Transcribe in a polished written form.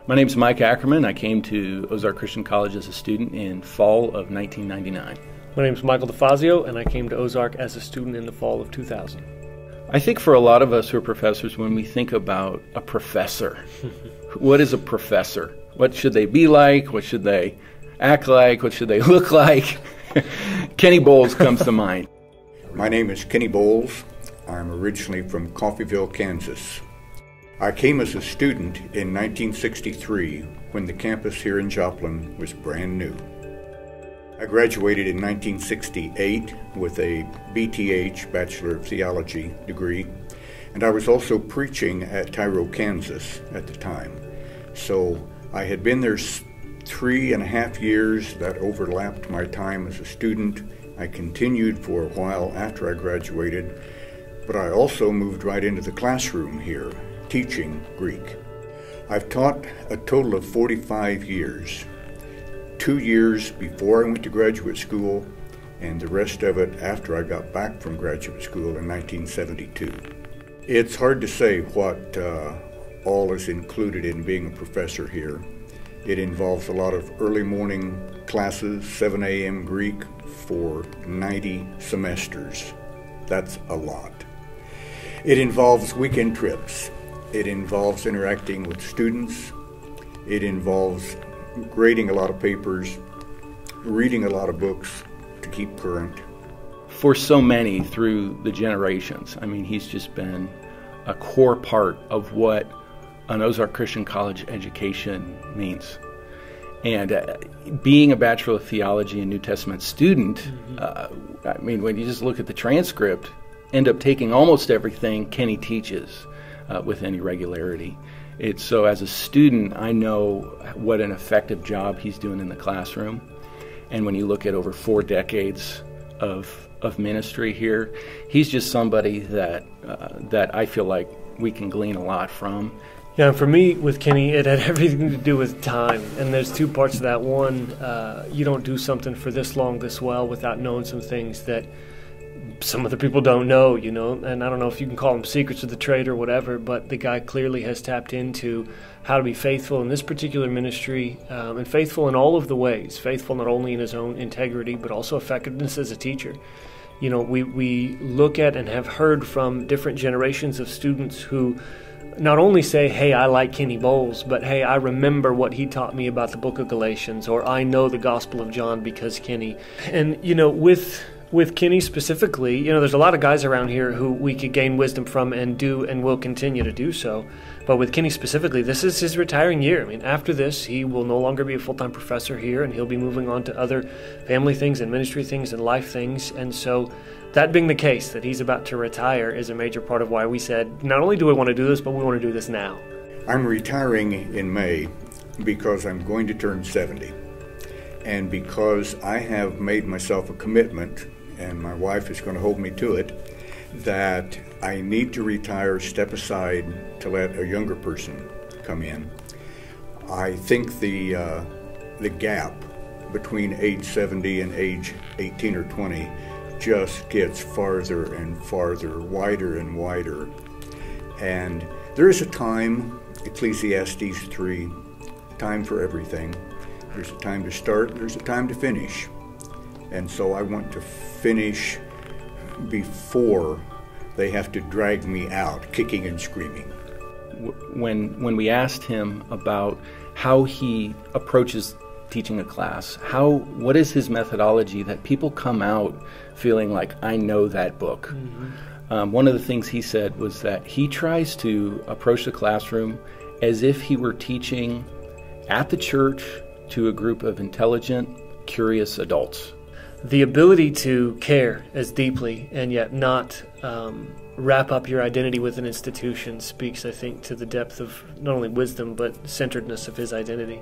My name is Mike Ackerman. I came to Ozark Christian College as a student in fall of 1999. My name is Michael DeFazio, and I came to Ozark as a student in the fall of 2000. I think for a lot of us who are professors, when we think about a professor, what is a professor? What should they be like? What should they act like? What should they look like? Kenny Bowles comes to mind. My name is Kenny Bowles. I'm originally from Coffeyville, Kansas. I came as a student in 1963 when the campus here in Joplin was brand new. I graduated in 1968 with a BTH, Bachelor of Theology degree, and I was also preaching at Tyro, Kansas at the time. So I had been there 3.5 years. That overlapped my time as a student. I continued for a while after I graduated, but I also moved right into the classroom here, teaching Greek. I've taught a total of 45 years, 2 years before I went to graduate school, and the rest of it after I got back from graduate school in 1972. It's hard to say what all is included in being a professor here. It involves a lot of early morning classes, 7 a.m. Greek for 90 semesters. That's a lot. It involves weekend trips. It involves interacting with students. It involves grading a lot of papers, reading a lot of books to keep current. For so many through the generations, I mean, he's just been a core part of what an Ozark Christian College education means. And being a Bachelor of Theology and New Testament student, I mean, when you just look at the transcript, end up taking almost everything Kenny teaches with any regularity. So as a student, I know what an effective job he's doing in the classroom. And when you look at over 4 decades of ministry here, he's just somebody that I feel like we can glean a lot from. Yeah, for me, with Kenny, it had everything to do with time. And there's 2 parts to that. One, you don't do something for this long, this well, without knowing some things that some other people don't know, you know. And I don't know if you can call them secrets of the trade or whatever, but the guy clearly has tapped into how to be faithful in this particular ministry, and faithful in all of the ways. Faithful not only in his own integrity, but also effectiveness as a teacher. You know, we look at and have heard from different generations of students who not only say, hey, I like Kenny Bowles, but hey, I remember what he taught me about the book of Galatians, or I know the Gospel of John because Kenny. And, you know, with Kenny specifically, you know, there's a lot of guys around here who we could gain wisdom from and do and will continue to do so. But with Kenny specifically, this is his retiring year. I mean, after this, he will no longer be a full-time professor here, and he'll be moving on to other family things and ministry things and life things. And so that being the case, that he's about to retire, is a major part of why we said, not only do we want to do this, but we want to do this now. I'm retiring in May because I'm going to turn 70. And because I have made myself a commitment, and my wife is going to hold me to it, that I need to retire, step aside to let a younger person come in. I think the gap between age 70 and age 18 or 20 just gets farther and farther, wider and wider. And there is a time, Ecclesiastes 3, time for everything. There's a time to start, there's a time to finish. And so I want to finish before they have to drag me out, kicking and screaming. When we asked him about how he approaches teaching a class, what is his methodology that people come out feeling like, I know that book. One of the things he said was that he tries to approach the classroom as if he were teaching at the church to a group of intelligent, curious adults. The ability to care as deeply and yet not wrap up your identity with an institution speaks, I think, to the depth of not only wisdom but centeredness of his identity.